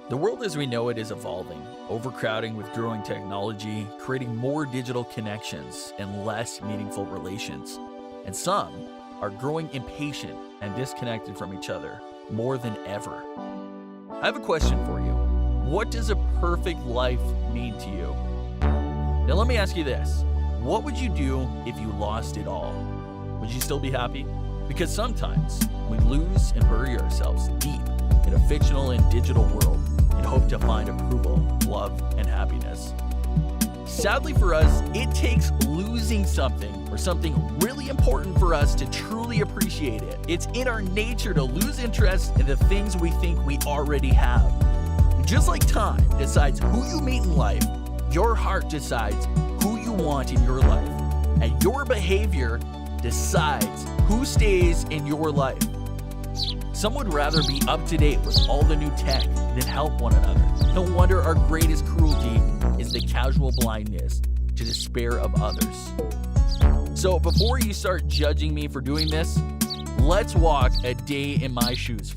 The world as we know it is evolving, overcrowding with growing technology, creating more digital connections and less meaningful relations. And some are growing impatient and disconnected from each other more than ever. I have a question for you. What does a perfect life mean to you? Now let me ask you this. What would you do if you lost it all? Would you still be happy? Because sometimes we lose and bury ourselves deep in a fictional and digital world and hope to find approval, love, and happiness. Sadly for us, it takes losing something or something really important for us to truly appreciate it. It's in our nature to lose interest in the things we think we already have. Just like time decides who you meet in life, your heart decides who you want in your life, and your behavior decides who stays in your life. Some would rather be up to date with all the new tech than help one another. No wonder our greatest cruelty is the casual blindness to despair of others. So before you start judging me for doing this, let's walk a day in my shoes.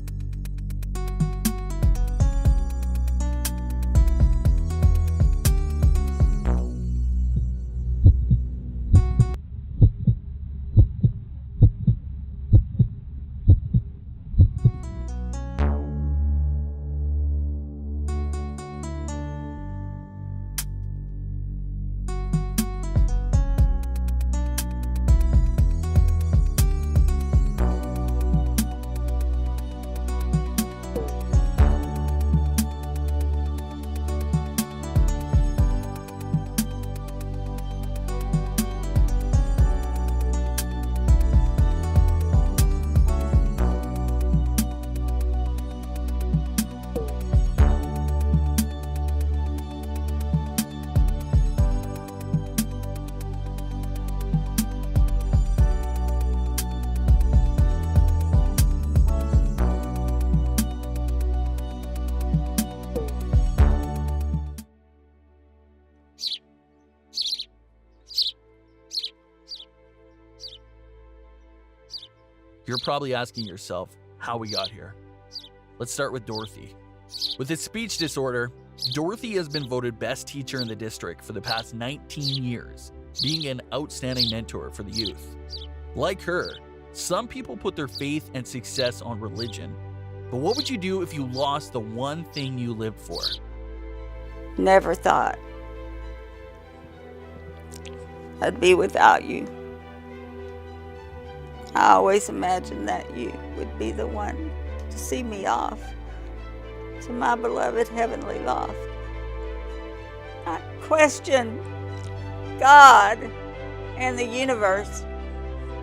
You're probably asking yourself how we got here. Let's start with Dorothy. With his speech disorder, Dorothy has been voted best teacher in the district for the past 19 years, being an outstanding mentor for the youth. Like her, some people put their faith and success on religion. But what would you do if you lost the one thing you lived for? Never thought I'd be without you. I always imagined that you would be the one to see me off to my beloved heavenly loft. I questioned God and the universe.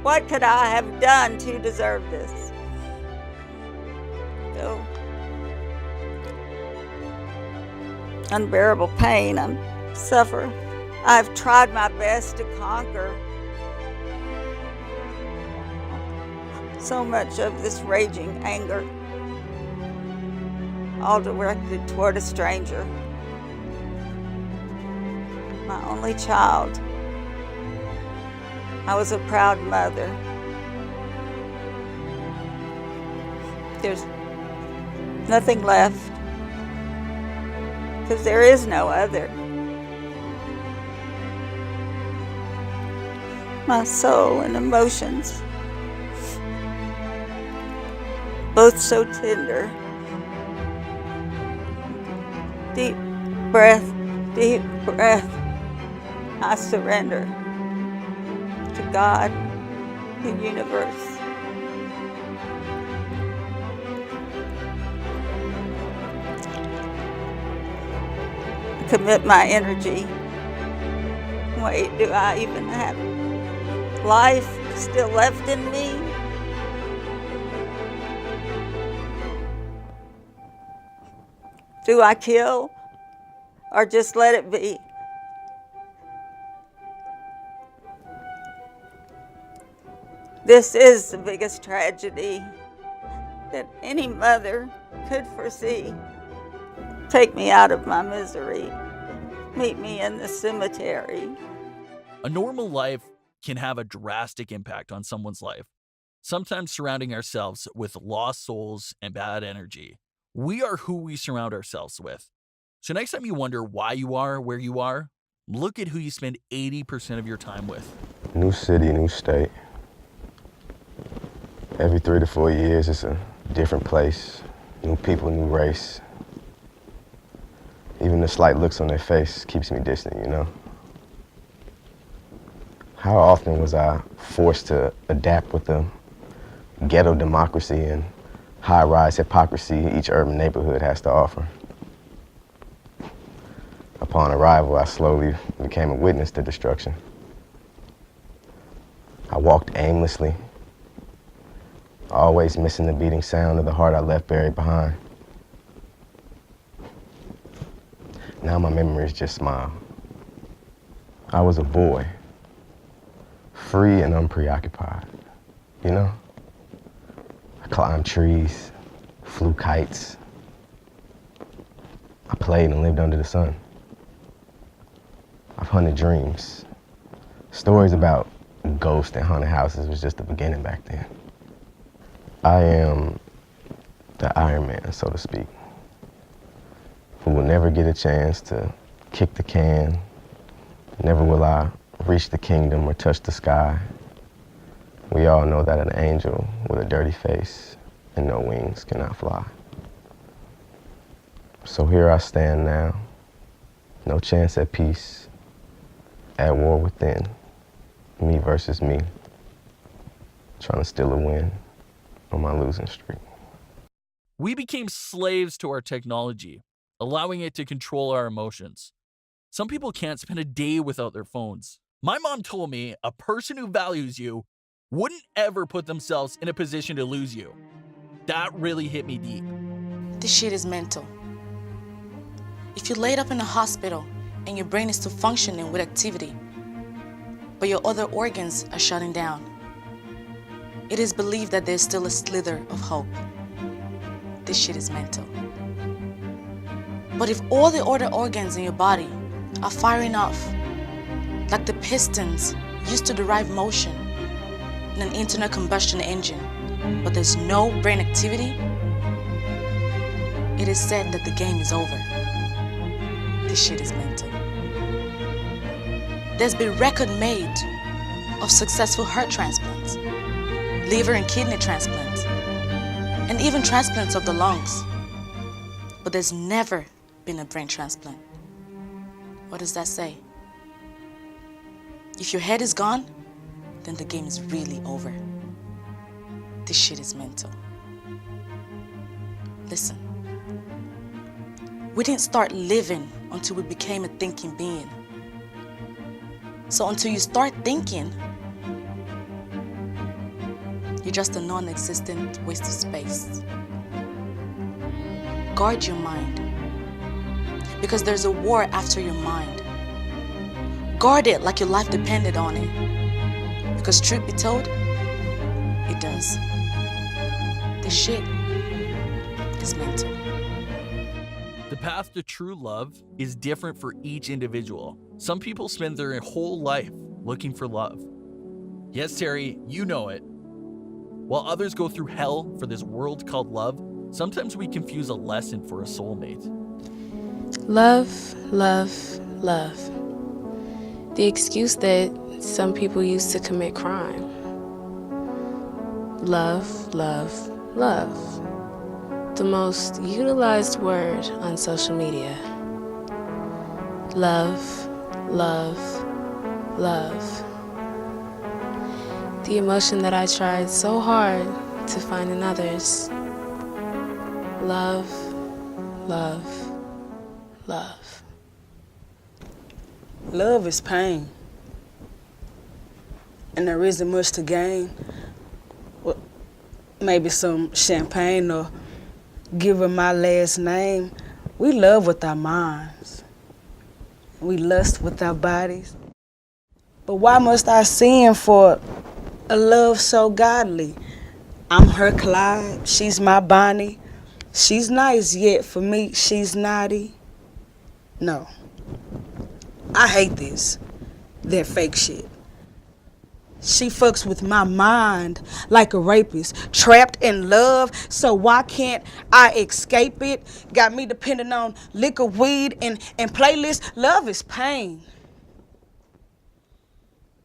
What could I have done to deserve this? Though unbearable pain I suffer, I've tried my best to conquer so much of this raging anger, all directed toward a stranger, my only child. I was a proud mother. There's nothing left, because there is no other. My soul and emotions, both so tender. Deep breath, I surrender to God, the universe. I commit my energy. Wait, do I even have life still left in me? Do I kill or just let it be? This is the biggest tragedy that any mother could foresee. Take me out of my misery. Meet me in the cemetery. A normal life can have a drastic impact on someone's life, sometimes surrounding ourselves with lost souls and bad energy, We are who we surround ourselves with. So next time you wonder why you are where you are, look at who you spend 80% of your time with. New city, new state. Every 3 to 4 years, it's a different place. New people, new race. Even the slight looks on their face keeps me distant, you know? How often was I forced to adapt with the ghetto democracy and high-rise hypocrisy each urban neighborhood has to offer? Upon arrival, I slowly became a witness to destruction. I walked aimlessly, always missing the beating sound of the heart I left buried behind. Now my memories just smile. I was a boy, free and unpreoccupied, you know? I climbed trees, flew kites. I played and lived under the sun. I've hunted dreams. Stories about ghosts and haunted houses was just the beginning back then. I am the Iron Man, so to speak, who will never get a chance to kick the can. Never will I reach the kingdom or touch the sky. We all know that an angel with a dirty face and no wings cannot fly. So here I stand now, no chance at peace, at war within, me versus me, trying to steal a win on my losing streak. We became slaves to our technology, allowing it to control our emotions. Some people can't spend a day without their phones. My mom told me a person who values you wouldn't ever put themselves in a position to lose you. That really hit me deep. This shit is mental. If you're laid up in a hospital and your brain is still functioning with activity, but your other organs are shutting down, it is believed that there's still a slither of hope. This shit is mental. But if all the other organs in your body are firing off, like the pistons used to derive motion in an internal combustion engine, but there's no brain activity, it is said that the game is over. This shit is mental. There's been record made of successful heart transplants, liver and kidney transplants, and even transplants of the lungs. But there's never been a brain transplant. What does that say? If your head is gone, then the game is really over. This shit is mental. Listen, we didn't start living until we became a thinking being. So until you start thinking, you're just a non-existent waste of space. Guard your mind, because there's a war after your mind. Guard it like your life depended on it, because truth be told, it does. This shit is mental. The path to true love is different for each individual. Some people spend their whole life looking for love. Yes, Terry, you know it. While others go through hell for this world called love, sometimes we confuse a lesson for a soulmate. Love, love, love. The excuse that some people use to commit crime. Love, love, love. The most utilized word on social media. Love, love, love. The emotion that I tried so hard to find in others. Love, love, love. Love is pain, and there isn't much to gain. Well, maybe some champagne or give her my last name. We love with our minds. We lust with our bodies. But why must I sin for a love so godly? I'm her Clyde, she's my Bonnie. She's nice, yet for me, she's naughty. No. I hate this. That fake shit. She fucks with my mind like a rapist, trapped in love, so why can't I escape it? Got me depending on liquor, weed, and playlists. Love is pain.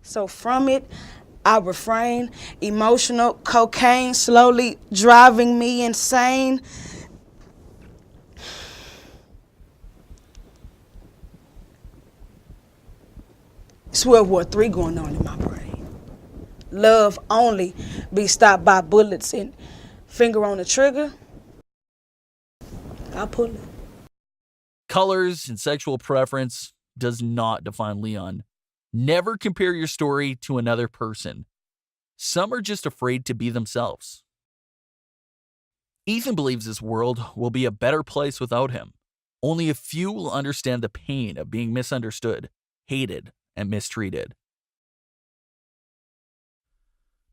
So from it, I refrain. Emotional cocaine slowly driving me insane. It's World War III going on in my brain. Love only be stopped by bullets and finger on the trigger. I'll pull it. Colors and sexual preference does not define Leon. Never compare your story to another person. Some are just afraid to be themselves. Ethan believes this world will be a better place without him. Only a few will understand the pain of being misunderstood, hated, and mistreated.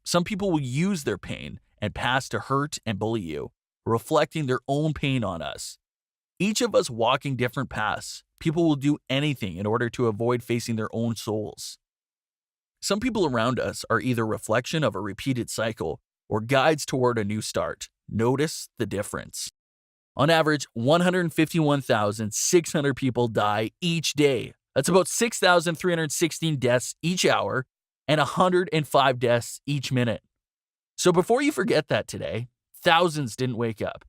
Some people will use their pain and past to hurt and bully you, reflecting their own pain on us. Each of us walking different paths. People will do anything in order to avoid facing their own souls. Some people around us are either a reflection of a repeated cycle or guides toward a new start. Notice the difference. On average, 151,600 people die each day. That's about 6,316 deaths each hour and 105 deaths each minute. So before you forget that today, thousands didn't wake up.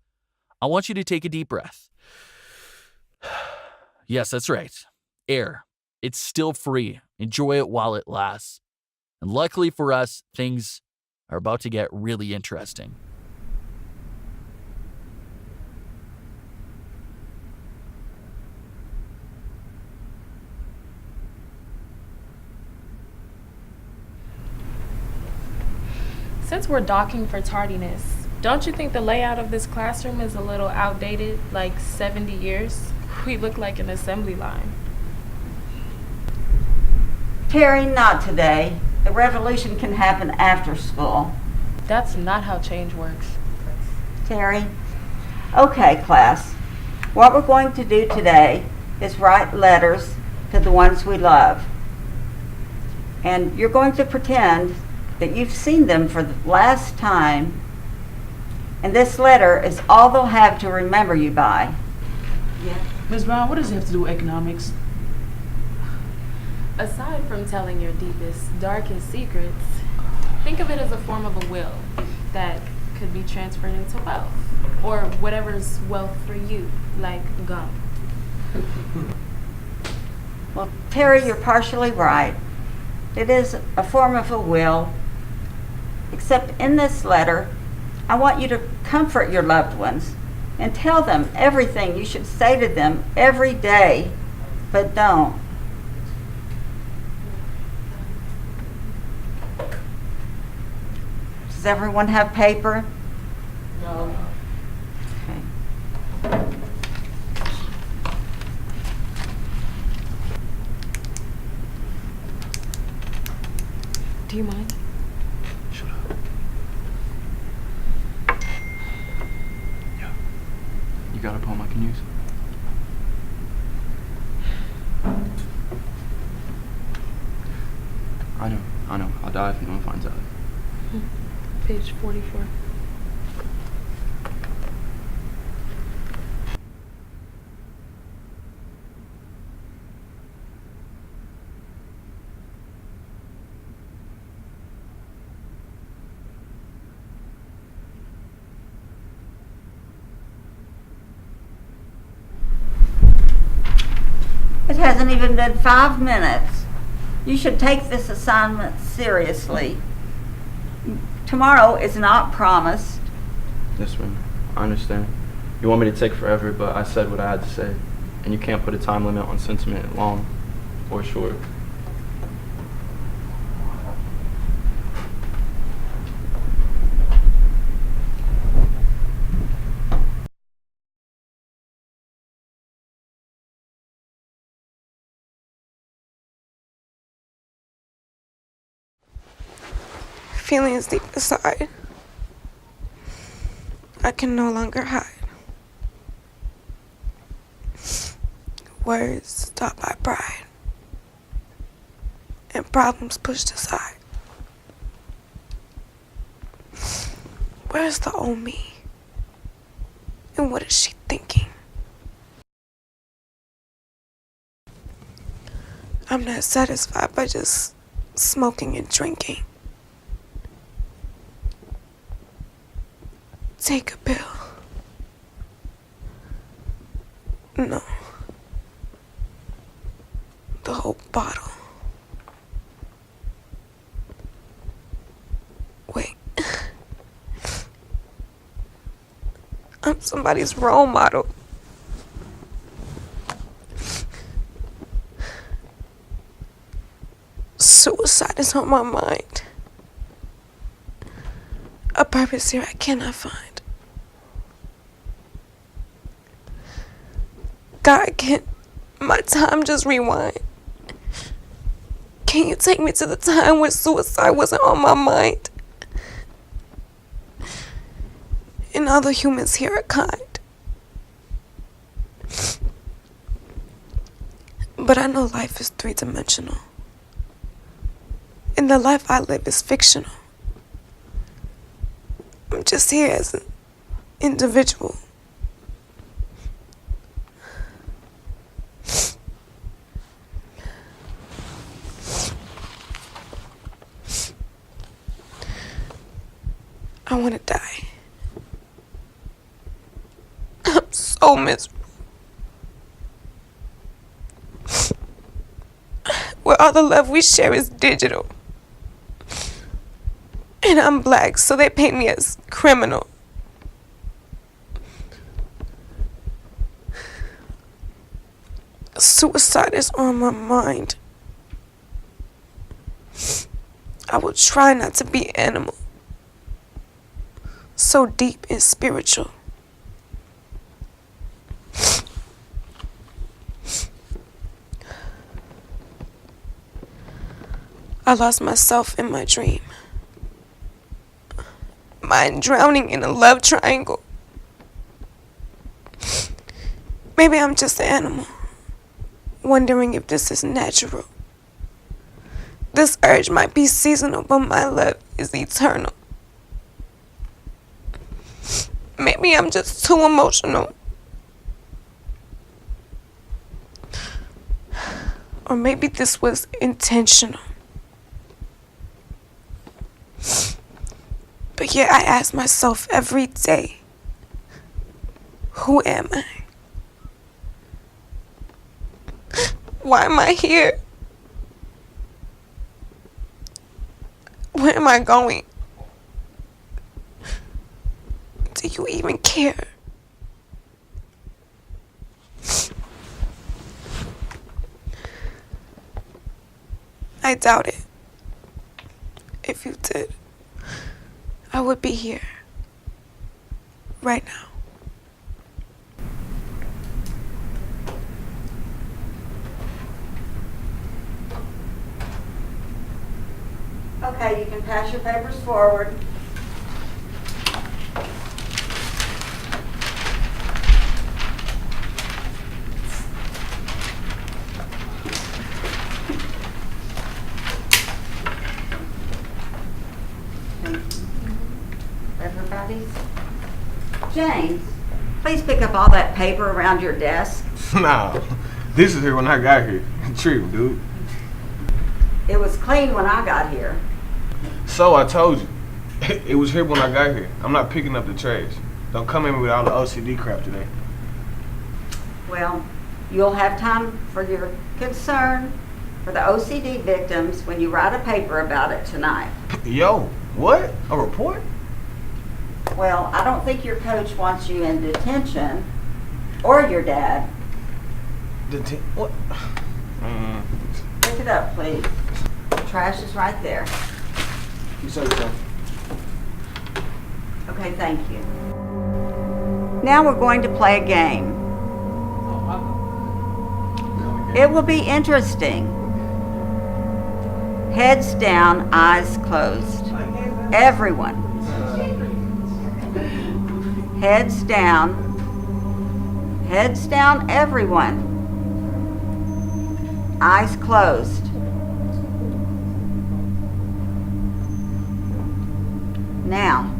I want you to take a deep breath. Yes, that's right. Air. It's still free. Enjoy it while it lasts. And luckily for us, things are about to get really interesting. Since we're docking for tardiness, don't you think the layout of this classroom is a little outdated, like 70 years? We look like an assembly line. Terry, not today. The revolution can happen after school. That's not how change works. Terry? Okay, class. What we're going to do today is write letters to the ones we love. And you're going to pretend that you've seen them for the last time, and this letter is all they'll have to remember you by. Yeah. Ms. Brown, what does it have to do with economics? Aside from telling your deepest, darkest secrets, think of it as a form of a will that could be transferred into wealth, or whatever's wealth for you, like gum. Well, Terry, you're partially right. It is a form of a will, except in this letter, I want you to comfort your loved ones and tell them everything you should say to them every day, but don't. Does everyone have paper? No. Okay. Do you mind? Shut up. Yeah. You got a poem I can use? I know. I'll die if no one finds out. Page 44. It hasn't even been 5 minutes. You should take this assignment seriously. Tomorrow is not promised. Yes, ma'am. I understand. You want me to take forever, but I said what I had to say. And you can't put a time limit on sentiment, long or short. Feelings deep inside. I can no longer hide. Words stopped by pride, and problems pushed aside. Where's the old me? And what is she thinking? I'm not satisfied by just smoking and drinking. Take a pill. No. The whole bottle. Wait. I'm somebody's role model. Suicide is on my mind. A purpose here I cannot find. God, can't my time just rewind? Can you take me to the time when suicide wasn't on my mind? And all the humans here are kind. But I know life is three-dimensional. And the life I live is fictional. I'm just here as an individual. I want to die. I'm so miserable. Where all the love we share is digital. And I'm black, so they paint me as criminal. Suicide is on my mind. I will try not to be animal. So deep and spiritual. I lost myself in my dream. Mind drowning in a love triangle. Maybe I'm just an animal, wondering if this is natural. This urge might be seasonal, but my love is eternal. Maybe I'm just too emotional. Or maybe this was intentional. But yet I ask myself every day, who am I? Why am I here? Where am I going? Do you even care? I doubt it. If you did, I would be here right now. Okay, you can pass your papers forward. Everybody's? James, please pick up all that paper around your desk. Nah, this is here when I got here. True, dude. It was clean when I got here. So I told you. It was here when I got here. I'm not picking up the trash. Don't come in with all the OCD crap today. Well, you'll have time for your concern for the OCD victims when you write a paper about it tonight. Yo, what? A report? Well, I don't think your coach wants you in detention, or your dad. What? Pick it up, please. The trash is right there. You said so. Okay, thank you. Now we're going to play a game. It will be interesting. Heads down, eyes closed. Everyone. Heads down. Heads down, everyone. Eyes closed. Now,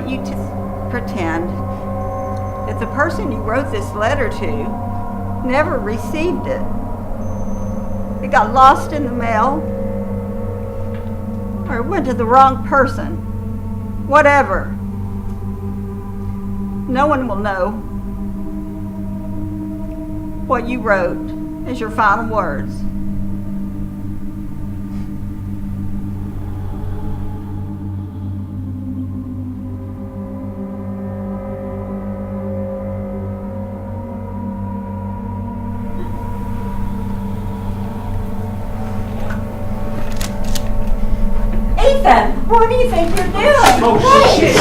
want you to pretend that the person you wrote this letter to never received it. It got lost in the mail, or it went to the wrong person. Whatever. No one will know what you wrote as your final words. Ethan, what do you think you're doing? Oh, shit.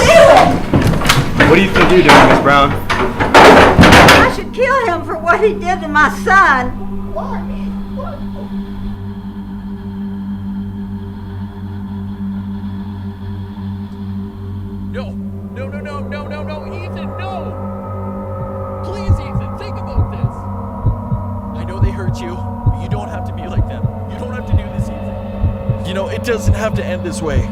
What do you think you're doing, Miss Brown? I should kill him for what he did to my son. No, Ethan, no! Please, Ethan, think about this. I know they hurt you, but you don't have to be like them. You don't have to do this, Ethan. You know, it doesn't have to end this way.